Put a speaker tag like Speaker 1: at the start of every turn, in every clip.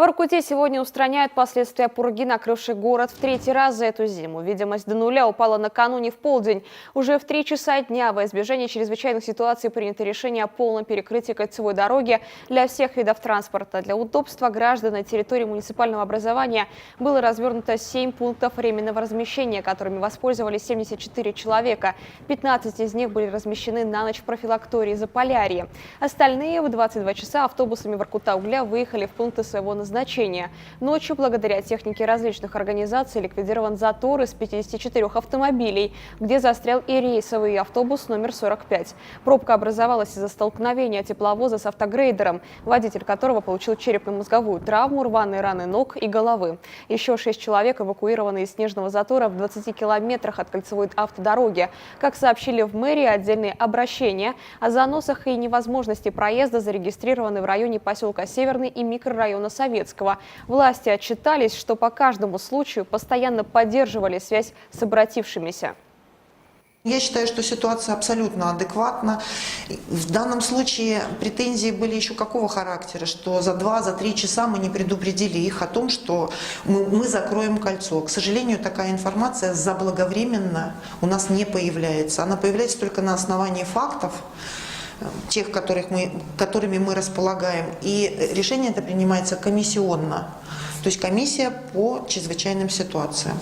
Speaker 1: В Воркуте сегодня устраняют последствия пурги, накрывшей город в третий раз за эту зиму. Видимость до нуля упала накануне в полдень. Уже в 3 часа дня во избежание чрезвычайных ситуаций принято решение о полном перекрытии кольцевой дороги для всех видов транспорта. Для удобства граждан на территории муниципального образования было развернуто 7 пунктов временного размещения, которыми воспользовались 74 человека. 15 из них были размещены на ночь в профилактории Заполярье. Остальные в 22 часа автобусами Воркута-Угля выехали в пункты своего назначения. Ночью, благодаря технике различных организаций, ликвидирован затор из 54 автомобилей, где застрял и рейсовый автобус номер 45. Пробка образовалась из-за столкновения тепловоза с автогрейдером, водитель которого получил черепно-мозговую травму, рваные раны ног и головы. Еще 6 человек эвакуированы из снежного затора в 20 километрах от кольцевой автодороги. Как сообщили в мэрии, отдельные обращения о заносах и невозможности проезда зарегистрированы в районе поселка Северный и микрорайона Советского. Власти отчитались, что по каждому случаю постоянно поддерживали связь с обратившимися.
Speaker 2: Я считаю, что ситуация абсолютно адекватна. В данном случае претензии были еще какого характера, что за 2-3 часа мы не предупредили их о том, что мы закроем кольцо. К сожалению, такая информация заблаговременно у нас не появляется. Она появляется только на основании фактов, тех, которыми мы располагаем. И решение это принимается комиссионно, то есть комиссия по чрезвычайным ситуациям.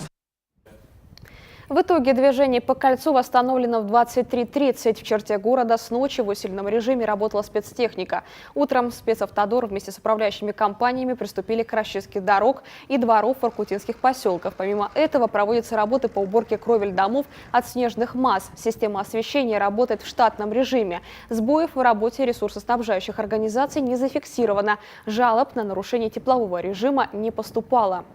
Speaker 1: В итоге движение по кольцу восстановлено в 23:30. В черте города с ночи в усиленном режиме работала спецтехника. Утром спецавтодор вместе с управляющими компаниями приступили к расчистке дорог и дворов воркутинских поселков. Помимо этого проводятся работы по уборке кровель домов от снежных масс. Система освещения работает в штатном режиме. Сбоев в работе ресурсоснабжающих организаций не зафиксировано. Жалоб на нарушение теплового режима не поступало.